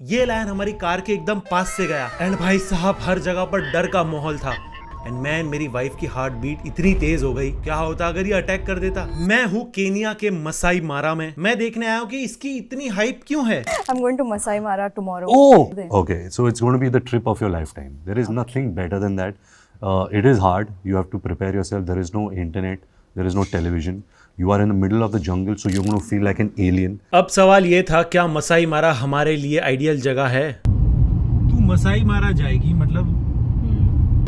ये लायन हमारी कार के एकदम पास से गया एंड भाई साहब हर जगह पर डर का माहौल था। एंड मैन मेरी वाइफ की हार्ट बीट इतनी तेज हो गई, क्या होता अगर ये अटैक कर देता। मैं हूँ केनिया के मसाई मारा में। मैं देखने आया हूँ कि इसकी इतनी हाइप क्यों है। I'm going to Masai Mara tomorrow. Oh, okay. So it's going to be the trip of your lifetime. There is nothing better than that. It is hard. You have to prepare yourself. There is no internet. There is no television. You are in the middle of the jungle, so you're going to feel like an alien. अब सवाल ये था, क्या मसाई मारा हमारे लिए ideal जगह है। तू मसाई मारा जाएगी मतलब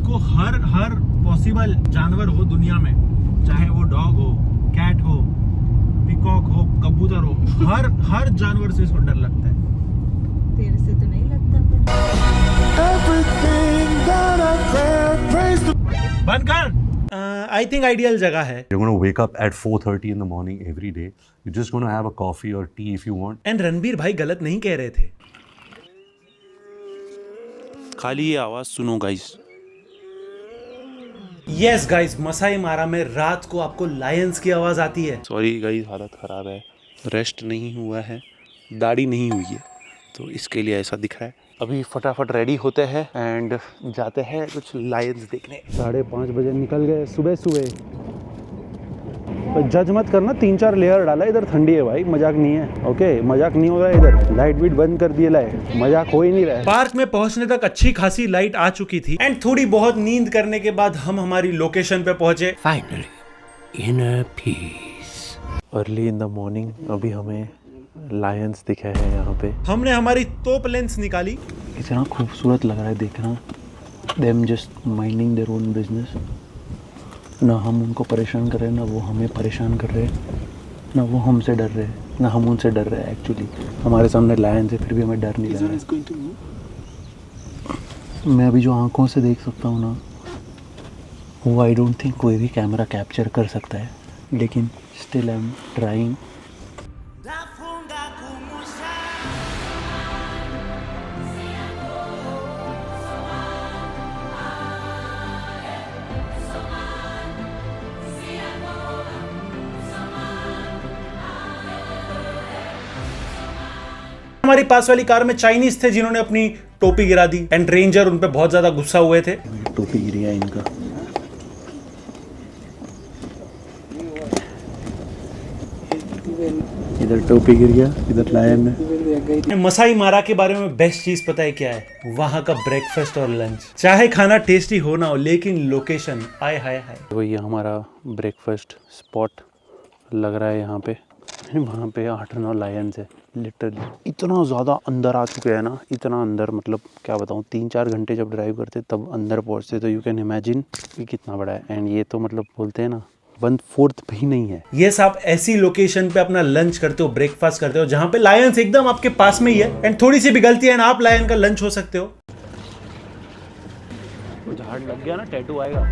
को हर पॉसिबल जानवर हो दुनिया में, चाहे वो डॉग हो, कैट हो, पिकॉक हो, कबूतर हो, हर जानवर से इसको डर लगता है। तेरे से तो नहीं लगता। बंद कर। आई थिंक आइडियल जगह है। You're going to wake up at 4:30 in the morning every day. You're just going to have a coffee or tea if you want. And Ranbir भाई गलत नहीं कह रहे थे। खाली ये आवाज सुनो गाइस। यस गाइस, मसाई मारा में रात को आपको लायंस की आवाज आती है। सॉरी गाइस, हालत खराब है, रेस्ट नहीं हुआ है, दाढ़ी नहीं हुई है, तो इसके लिए ऐसा दिख रहा है। अभी फटाफट रेडी होते हैं एंड जाते हैं कुछ लायंस देखने। 5:30 बजे निकल गए सुबह। जज मत करना, 3-4 लेयर डाला, इधर ठंडी है भाई, मजाक नहीं है। ओके, मजाक नहीं हो रहा है इधर। लाइट बीट बंद कर दिए लाए, मजाक हो ही नहीं रहा है। पार्क में पहुंचने तक अच्छी खासी लाइट आ चुकी थी एंड थोड़ी बहुत नींद करने के बाद हम हमारी लोकेशन पे पहुंचे। Finally in peace. Early in the morning अभी हमें लायंस दिखे हैं यहाँ पे। हमने हमारी तोप लेंस निकाली। इतना खूबसूरत लग रहा है देखना। Them just minding their own business. ना हम उनको परेशान कर रहे हैं, ना वो हमें परेशान कर रहे हैं, ना वो हमसे डर रहे हैं, ना हम उनसे डर रहे हैं। एक्चुअली हमारे सामने लायन है, फिर भी हमें डर नहीं लग रहा है। मैं अभी जो आंखों से देख सकता हूँ ना, वो आई डोंट थिंक कोई भी कैमरा कैप्चर कर सकता है, लेकिन स्टिल आई एम ट्राइंग। हमारी पास वाली कार में चाइनीज थे जिन्होंने अपनी टोपी गिरा दी एंड रेंजर उन पे बहुत ज्यादा गुस्सा हुए थे। टोपी गिरी है इनका। इधर टोपी गिर गया, इधर लायन है। मसाई मारा के बारे में बेस्ट चीज पता है क्या है? वहाँ का ब्रेकफास्ट और लंच। चाहे खाना टेस्टी हो ना हो, लेकिन लोकेशन आय हाय हाय। तो ये हमारा ब्रेकफास्ट स्पॉट लग रहा है यहाँ पे। वहाँ पे 8-9 लायंस है। लिटरली इतना ज़्यादा अंदर आ चुके हैं ना, इतना अंदर, मतलब क्या बताऊँ, 3-4 घंटे जब ड्राइव करते तब अंदर पहुँचते, तो यू कैन इमेजिन कि कितना बड़ा है। एंड ये तो मतलब बोलते हैं ना, 1/4 भी नहीं है। ये आप ऐसी लोकेशन पे अपना लंच करते हो, ब्रेकफास्ट करते हो, जहाँ पे लायंस एकदम आपके पास में ही है एंड थोड़ी सी भी गलती है ना, आप लायन का लंच हो सकते हो। झाड़ लग गया ना, टैटू आएगा।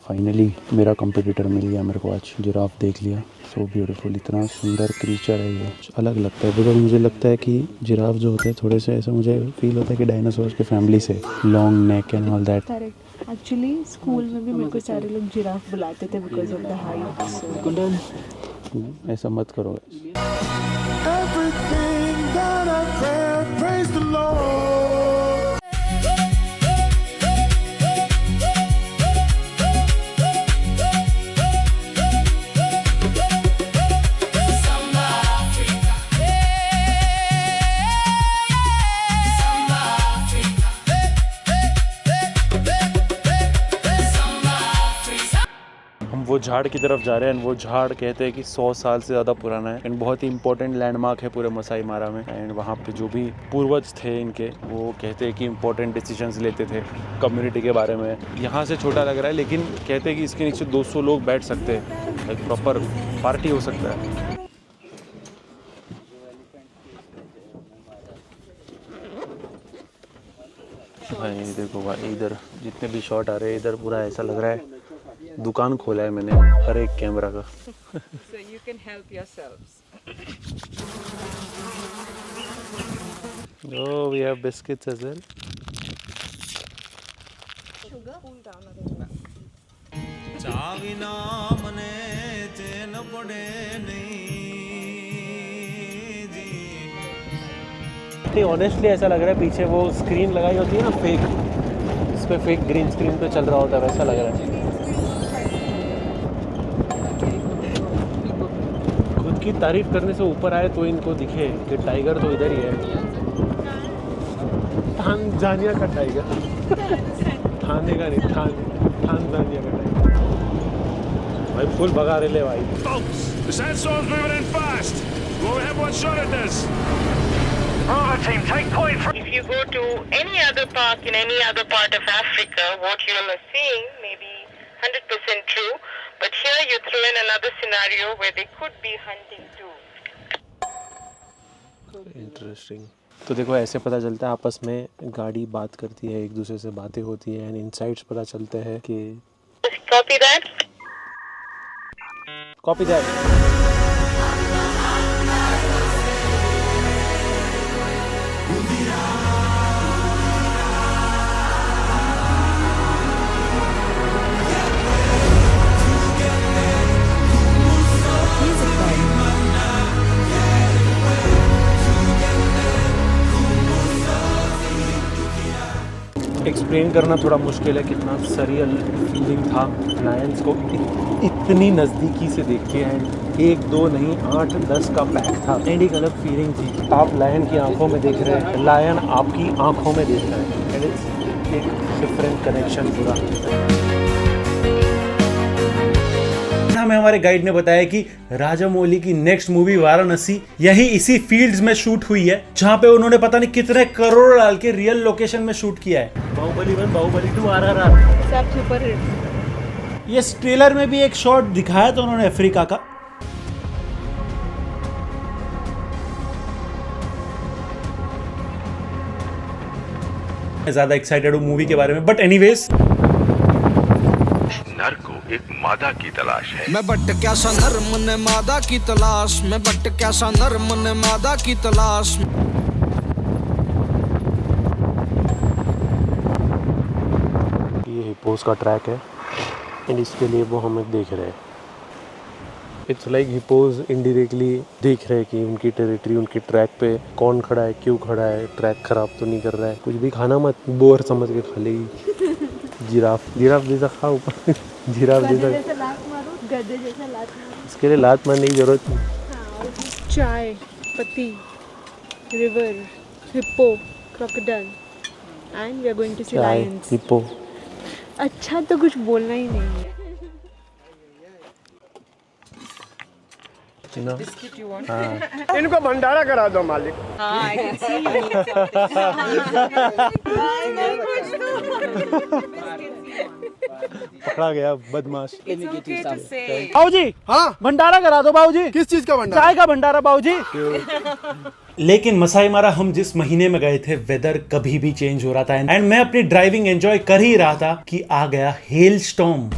फाइनली मेरा कंपटीटर मिल गया मेरे को आज। जिराफ देख लिया, सो ब्यूटीफुल, इतना सुंदर क्रीचर है ये। अलग लगता है बिकॉज मुझे लगता है कि जिराफ जो होते हैं थोड़े से ऐसा, मुझे फील होता है कि डायनासोर्स के फैमिली से, long neck and all that. Actually school में भी मेरे को सारे लोग जिराफ बुलाते थे बिकॉज ऑफ द हाइट। ऐसा मत करो। वो झाड़ की तरफ जा रहे हैं एंड वो झाड़ कहते हैं कि 100 साल से ज़्यादा पुराना है एंड बहुत ही इंपॉर्टेंट लैंडमार्क है पूरे मसाई मारा में। एंड वहाँ पे जो भी पूर्वज थे इनके, वो कहते हैं कि इंपॉर्टेंट डिसीजंस लेते थे कम्युनिटी के बारे में। यहाँ से छोटा लग रहा है, लेकिन कहते हैं कि इसके नीचे 200 लोग बैठ सकते हैं, एक प्रॉपर पार्टी हो सकता है। भाई देखो भाई, इधर जितने भी शॉट आ रहे हैं, इधर पूरा ऐसा लग रहा है दुकान खोला है मैंने हर एक कैमरा का। So you can help yourselves. Oh, we have biscuits as well. Sugar? Cool down a little bit. चाविना मने चैन पड़े नहीं जी, नहीं ऑनेस्टली ऐसा लग रहा है पीछे वो स्क्रीन लगाई होती है ना फेक, इस पे फेक ग्रीन स्क्रीन पे चल रहा होता है वैसा लग रहा है। खुद की तारीफ करने से ऊपर आए तो इनको दिखे कि टाइगर तो इधर ही है, थांजानिया का टाइगर थाने का नहीं, थांजानिया का टाइगर। भाई फुल भगा रहे ले भाई। Folks, the sandstorm's moving in fast. We'll have one shot at this. Bravo team, take point. If you go to any other park in any other part of Africa, what you are seeing may be 100% true, but here you throw in another scenario where they could be hunting too. Interesting. तो देखो ऐसे पता चलता है आपस में गाड़ी बात करती है, एक दूसरे से बातें होती है एंड इनसाइट्स पता चलते हैं कि Copy that? Copy that. Explain करना थोड़ा मुश्किल है कितना सरियल फीलिंग था लायंस को इतनी नज़दीकी से देख के। एंड 1 2 नहीं 8 10 का पैक था एंड एक अलग फीलिंग थी। आप लायन की आंखों में देख रहे हैं, लायन आपकी आंखों में देख रहा है एंड इट्स एक डिफरेंट कनेक्शन पूरा। हमें हमारे गाइड ने बताया कि राजामौली की नेक्स्ट मूवी वाराणसी यही इसी फील्ड्स में शूट हुई है, जहां पे उन्होंने पता नहीं कितने करोड़ डाल के रियल लोकेशन में शूट किया है। बाहुबली 1 बाहुबली 2 RRR सब सुपर हिट। ये ट्रेलर में भी एक शॉट दिखाया था उन्होंने अफ्रीका का। मैं ज्यादा एक्साइटेड हूँ मूवी के बारे में, बट एनीवेज नर को एक मादा की तलाश है। मैं बट कैसा नर मन मादा की तलाश, मैं बट कैसा नर मन मादा की तलाश। ये हिप्पोस का ट्रैक है एंड इसके लिए वो हमें देख रहे हैं। इट्स लाइक हिप्पोस इनडायरेक्टली देख रहे हैं कि उनकी टेरिटरी उनके ट्रैक पे कौन खड़ा है, क्यों खड़ा है, ट्रैक खराब तो नहीं कर रहा है। कुछ भी खाना मत, बोर समझ के खा लेगी। जिराफ जैसा खा ऊपर जिराफ जैसा लात मारो, गधे जैसा लात मारो। इसके लिए लात मारने की जरूरत नहीं। चाय पत्ती, river, hippo, crocodile and we are going to see चाय लायंस। हिप्पो अच्छा तो कुछ बोलना ही नहीं है। इनको भंडारा करा दो मालिक। पकड़ा गया बदमाश। बाबूजी हाँ भंडारा करा दो बाबूजी। किस चीज का भंडारा? चाय का भंडारा बाबूजी। लेकिन मसाई मारा हम जिस महीने में गए थे वेदर कभी भी चेंज हो रहा था एंड मैं अपनी ड्राइविंग एंजॉय कर ही रहा था कि आ गया hello storm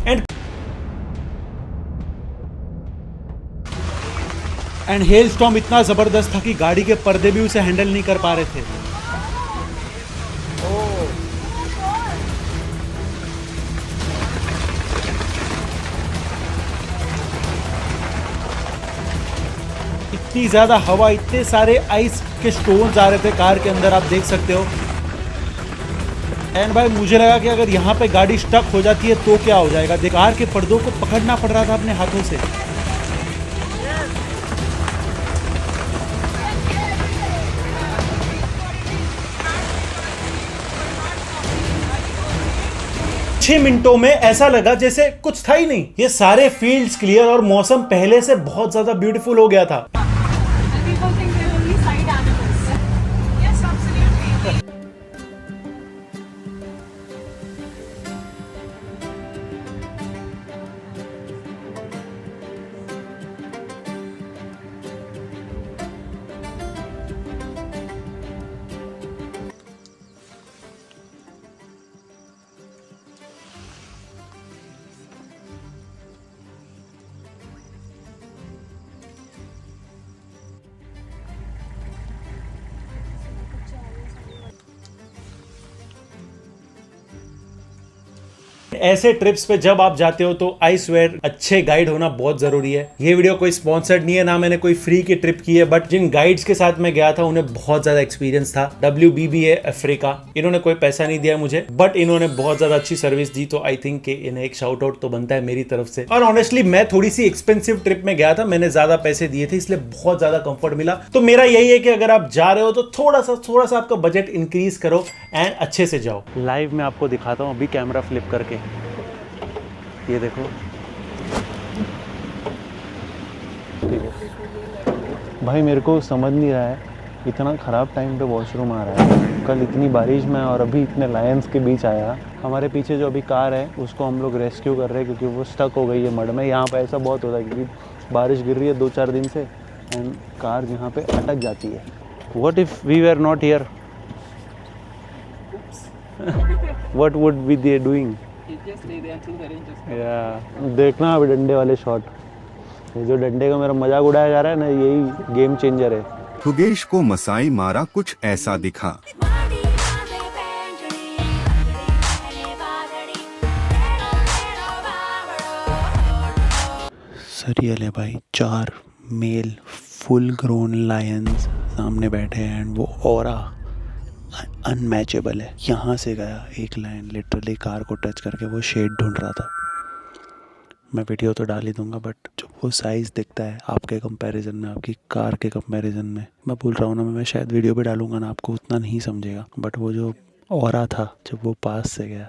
and hell storm इतना जबरदस्त था कि गाड़ी के पर्दे भी उसे हैंडल नहीं कर पा रहे थे। इतनी ज्यादा हवा, इतने सारे आइस के स्टोन्स आ रहे थे कार के अंदर, आप देख सकते हो। एंड भाई मुझे लगा कि अगर यहाँ पे गाड़ी स्टक हो जाती है तो क्या हो जाएगा। देख कार के पर्दों को पकड़ना पड़ रहा था अपने हाथों से। छह मिनटों में ऐसा लगा जैसे कुछ था ही नहीं। ये सारे फील्ड्स क्लियर और मौसम पहले से बहुत ज्यादा ब्यूटीफुल हो गया था। ऐसे ट्रिप्स पे जब आप जाते हो तो आई स्वेयर अच्छे गाइड होना बहुत जरूरी है। ये वीडियो कोई स्पॉन्सर्ड नहीं है, ना मैंने कोई फ्री की ट्रिप की है, बट जिन गाइड्स के साथ मैं गया था उन्हें बहुत ज्यादा एक्सपीरियंस था। WBBA अफ्रीका, इन्होंने कोई पैसा नहीं दिया मुझे, बट इन्होंने बहुत ज्यादा अच्छी सर्विस दी, तो आई थिंक इन्हें एक शाउट आउट तो बनता है मेरी तरफ से। और ऑनेस्टली मैं थोड़ी सी एक्सपेंसिव ट्रिप में गया था, मैंने ज्यादा पैसे दिए थे, इसलिए बहुत ज्यादा कंफर्ट मिला। तो मेरा यही है कि अगर आप जा रहे हो तो थोड़ा सा आपका बजट इंक्रीज करो एंड अच्छे से जाओ। लाइव में आपको दिखाता हूँ अभी कैमरा फ्लिप करके, ये देखो। ठीक है भाई, मेरे को समझ नहीं रहा है, इतना ख़राब टाइम पे वॉशरूम आ रहा है। कल इतनी बारिश में और अभी इतने लायंस के बीच आया। हमारे पीछे जो अभी कार है उसको हम लोग रेस्क्यू कर रहे हैं क्योंकि वो स्टक हो गई है मड में। यहाँ पे ऐसा बहुत होता है क्योंकि बारिश गिर रही है 2-4 दिन से एंड कार यहाँ पे अटक जाती है। What if we were not here, what would be they doing? देखना अभी डंडे वाले शॉट, ये जो डंडे का मेरा मजाक उड़ाया जा रहा है ना, यही गेम चेंजर है। फुगेश को मसाई मारा कुछ ऐसा दिखा। सरियल है भाई, 4 मेल फुल ग्रोन लायंस सामने बैठे हैं एंड वो ऑरा अनमैचेबल है। यहाँ से गया एक लायन लिटरली कार को टच करके वो शेड ढूंढ रहा था। मैं वीडियो तो डाल ही दूंगा, बट जो वो साइज़ दिखता है आपके कंपैरिजन में, आपकी कार के कंपैरिजन में, मैं बोल रहा हूँ ना, मैं शायद वीडियो पे डालूंगा ना, आपको उतना नहीं समझेगा, बट वो जो ऑरा था जब वो पास से गया,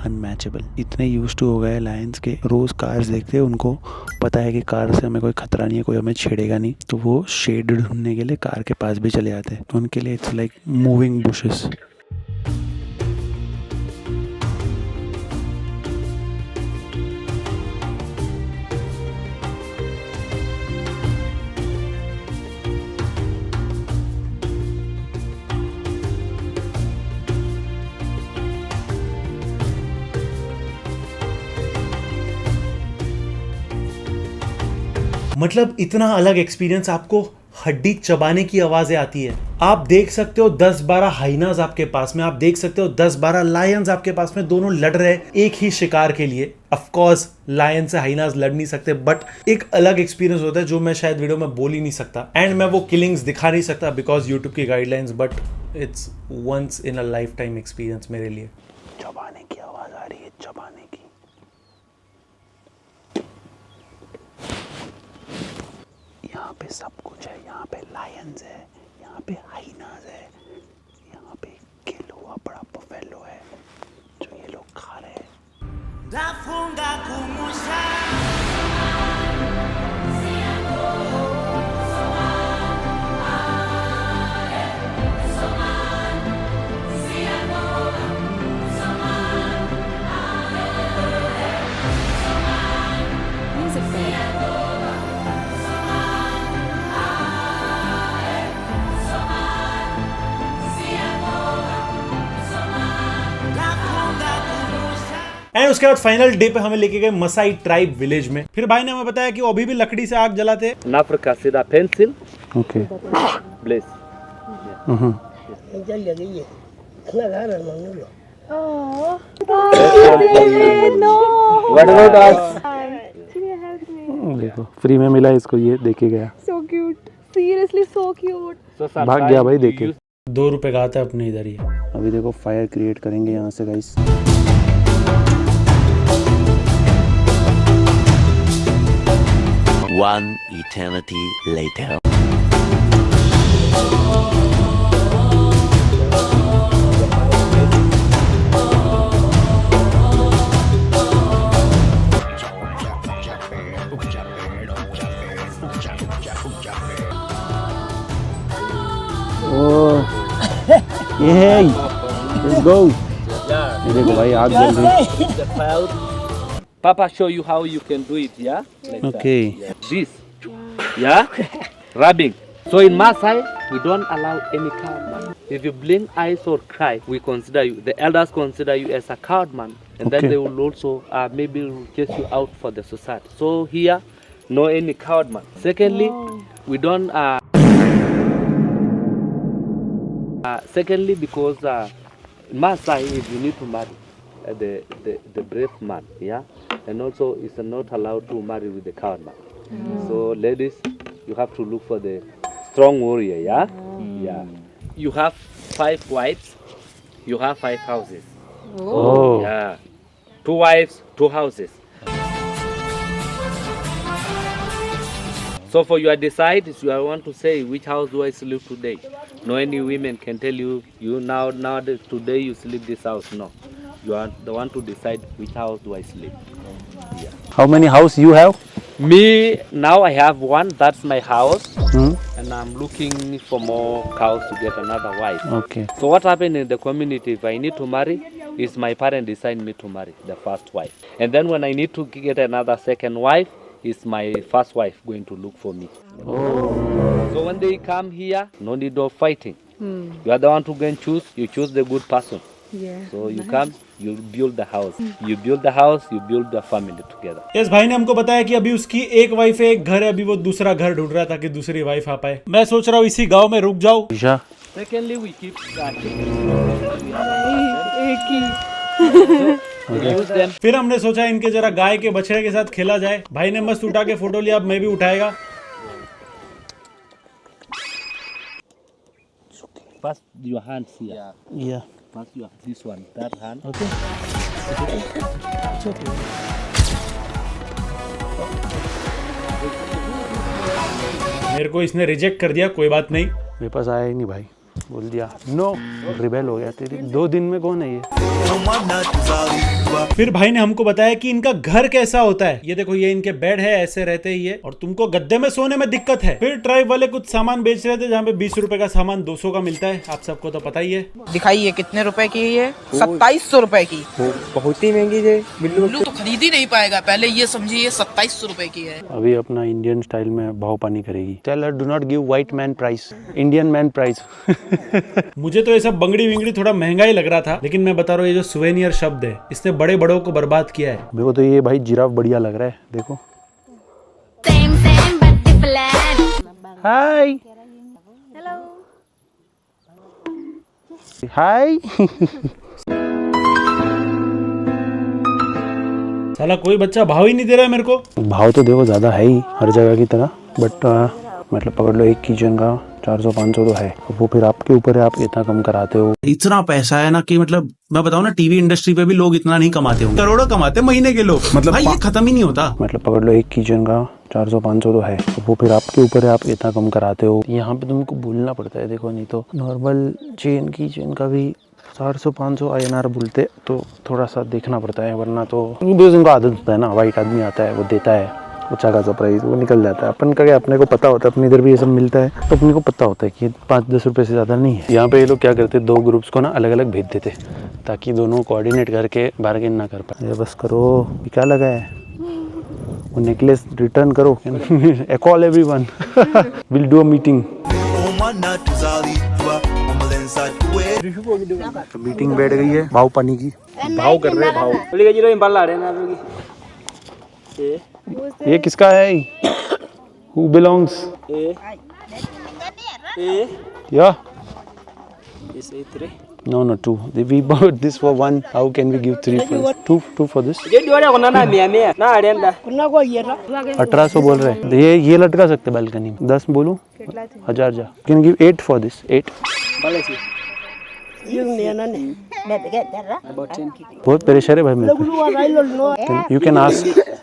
अनमैचेबल। इतने यूज्ड टू हो गए लायंस के, रोज़ कार्स देखते हैं, उनको पता है कि कार से हमें कोई खतरा नहीं है, कोई हमें छेड़ेगा नहीं, तो वो शेड ढूंढने के लिए कार के पास भी चले जाते हैं। तो उनके लिए इट्स लाइक मूविंग बुशेस। मतलब इतना अलग एक्सपीरियंस, आपको हड्डी चबाने की आवाजें आती है। आप देख सकते हो 10-12 हाइनास आपके पास में, आप देख सकते हो 10-12 लायंस आपके पास में, दोनों लड़ रहे हैं एक ही शिकार के लिए। ऑफ कोर्स लायन से हाइनास लड़ नहीं सकते, बट एक अलग एक्सपीरियंस होता है जो मैं शायद वीडियो में बोल ही नहीं सकता, एंड मैं वो किलिंग्स दिखा नहीं सकता बिकॉज यूट्यूब की guidelines, but it's once in a life time experience मेरे लिए। चबाने की आवाज आ रही है, चबाने की। यहाँ पे सब कुछ है, यहाँ पे लायंस है, यहाँ पे हाइनास है, यहाँ पे किल हुआ बड़ा बफेलो है जो ये लोग खा रहे हैं। एंड उसके बाद फाइनल डे पे हमें लेके गए मसाई ट्राइब विलेज में। फिर भाई ने हमें बताया कि वो अभी भी लकड़ी से आग जलाते हैं। Africa see the pencil? Okay. Bless. What about us? देखो फ्री में मिला इसको, ये देखे गया। So cute. Seriously so cute. भाग गया भाई देखे। 2 रुपए का आता है अपने इधर ही। अभी देखो फायर क्रिएट करेंगे यहाँ से guys. One eternity later. Yay! Let's go. ये देखो भाई आग जल रही। Papa show you how you can do it, yeah? Like Okay. that. Yeah. This, yeah? Rubbing. So in Maasai, we don't allow any coward man. If you blink eyes or cry, we consider you, the elders consider you as a coward man. And then they will also maybe chase you out for the society. So here, no any coward man. Secondly, we don't, secondly because Maasai, if you need to marry, the brave man, yeah, and also is not allowed to marry with the coward man. So ladies, you have to look for the strong warrior, yeah, yeah. You have 5 wives, you have 5 houses. Oh. Yeah, 2 wives, 2 houses. So for your decide, if you want to say which house do I sleep today? No, any women can tell you now today you sleep this house. No, you are the one to decide which house do I sleep. Yeah. How many house you have? Me now I have one. That's my house, and I'm looking for more cows to get another wife. Okay. So what happened in the community? If I need to marry, is my parents decide me to marry the first wife, and then when I need to get another second wife, is my first wife going to look for me. So when they come here, no need of fighting. You are the one to go and choose. You choose the good person. Yeah. So you come, you build the house. You build the house, you build the family together. Yes भाई ने हमको बताया कि अभी उसकी एक wife है, एक घर है, अभी वो दूसरा घर ढूंढ रहा था कि दूसरी वाइफ आ पाए। मैं सोच रहा हूँ इसी गांव में रुक जाऊँ। ईशा। Secondly, we keep फिर हमने सोचा इनके जरा गाय के बछड़े के साथ खेला जाए। भाई ने मस्त उठा के फोटो लिया, अब मैं भी उठाएगा। First your hands here. Yeah. First your this one, that hand. Okay. It's okay. मेरे को इसने रिजेक्ट कर दिया, कोई बात नहीं। मेरे पास आया ही नहीं भाई, बोल दिया नो, रिबेल हो गया तेरी। 2 दिन में कौन है ये? फिर भाई ने हमको बताया कि इनका घर कैसा होता है। ये देखो, ये इनके बेड है, ऐसे रहते ही है, और तुमको गद्दे में सोने में दिक्कत है। फिर ट्राइब वाले कुछ सामान बेच रहे थे, जहाँ पे 20 रुपए का सामान 200 का मिलता है। आप सबको तो पता ही है। दिखाइए कितने रुपए की है? 2700 रुपए की। बहुत ही महंगी है। बिल्लू तो खरीद ही नहीं पाएगा, पहले ये समझिए 2700 रुपए की है। अभी अपना इंडियन स्टाइल में भाव पानी करेगी। Tell her do not give white man price, Indian man price. मुझे तो ये सब बंगड़ी विंगड़ी थोड़ा महंगा ही लग रहा था, लेकिन मैं बता रहा हूँ ये जो सुवेनियर शब्द है, इसने बड़े बड़ों को बर्बाद किया है। मेरे को तो ये भाई जिराफ बढ़िया लग रहा है, देखो। हाय हाय। साला कोई बच्चा भाव ही नहीं दे रहा है मेरे को। भाव तो देखो ज्यादा है ही हर जगह की तरह, बट मतलब पकड़ लो एक किचन का 400-500 तो है। वो फिर आपके ऊपर है, आप इतना कम कराते हो। इतना पैसा है ना कि मतलब मैं बताऊं ना, टीवी इंडस्ट्री पे भी लोग इतना नहीं कमाते होंगे, करोड़ों कमाते महीने के लोग। मतलब भाई ये खत्म ही नहीं होता। मतलब पकड़ लो एक किचन का 400-500 तो है। वो फिर आपके ऊपर है, आप इतना कम कराते हो। यहाँ पे तुमको भूलना पड़ता है, देखो, नहीं तो नॉर्मल चेन किचन का भी 400-500 INR बोलते तो थोड़ा सा देखना पड़ता है, वरना तो उनको आदत होता है ना। वाइट आदमी आता है, वो देता है अच्छा खासा प्राइस, वो निकल जाता है। अपन का क्या, अपने को पता होता है, अपने इधर भी ये सब मिलता है, तो अपने को पता होता है कि 5-10 रुपए से ज़्यादा नहीं है। यहाँ पे ये लोग क्या करते, 2 ग्रुप्स को ना अलग अलग भेज देते, ताकि दोनों कोऑर्डिनेट करके बार्गेन ना कर पाए। ये बस करो, क्या लगा है वो नेकलेस रिटर्न करो। Call everyone, will do a meeting. Meeting बैठ गई है भाव पानी की। भाव कर रहे हैं, भाव। ये किसका है? Who belongs? Yeah. No, 2. We bought this for 1. How can we give 3 for this? 2 for this. 1800 बोल रहे हैं। ये लटका सकते बालकनी में। 10 बोलूं? 1000 जा। Can give 8 for this? 8. बहुत प्रेशर है भाई मेरे पे। You can ask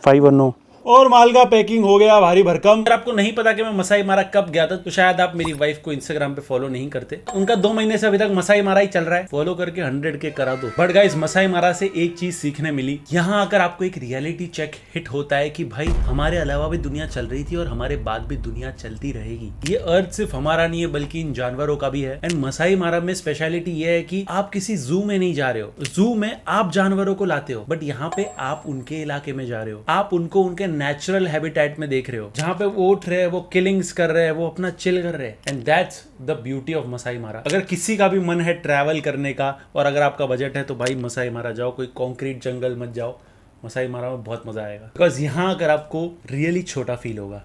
5 or no. और माल का पैकिंग हो गया भारी भरकम। अगर आपको नहीं पता कि मैं मसाई मारा कब गया था, तो शायद आप मेरी वाइफ को इंस्टाग्राम पे फॉलो नहीं करते। उनका 2 महीने से अभी तक मसाई मारा ही चल रहा है। फॉलो करके 100K करा दो। बट गाइस, मसाई मारा से एक चीज सीखने मिली। यहाँ आकर आपको एक रियलिटी चेक हिट होता है कि भाई हमारे अलावा भी दुनिया चल रही थी और हमारे बाद भी दुनिया चलती रहेगी। ये अर्थ सिर्फ हमारा नहीं है, बल्कि इन जानवरों का भी है। एंड मसाई मारा में स्पेशलिटी ये है कि आप किसी जू में नहीं जा रहे हो। जू में आप जानवरों को लाते हो, बट यहाँ पे आप उनके इलाके में जा रहे हो। आप उनको उनके नेचुरल हैबिटेट में देख रहे हो, जहाँ पे वो उठ रहे हैं, वो किलिंग्स कर रहे हैं, वो अपना चिल कर रहे हैं। And that's the beauty of Masai Mara. अगर किसी का भी मन है ट्रैवल करने का, और अगर आपका बजट है, तो भाई मसाई मारा जाओ। कोई कॉन्क्रीट जंगल मत जाओ, मसाई मारा में बहुत मजा आएगा। बिकॉज यहाँ अगर आपको रियली छोटा फील होगा।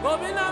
गोविंदा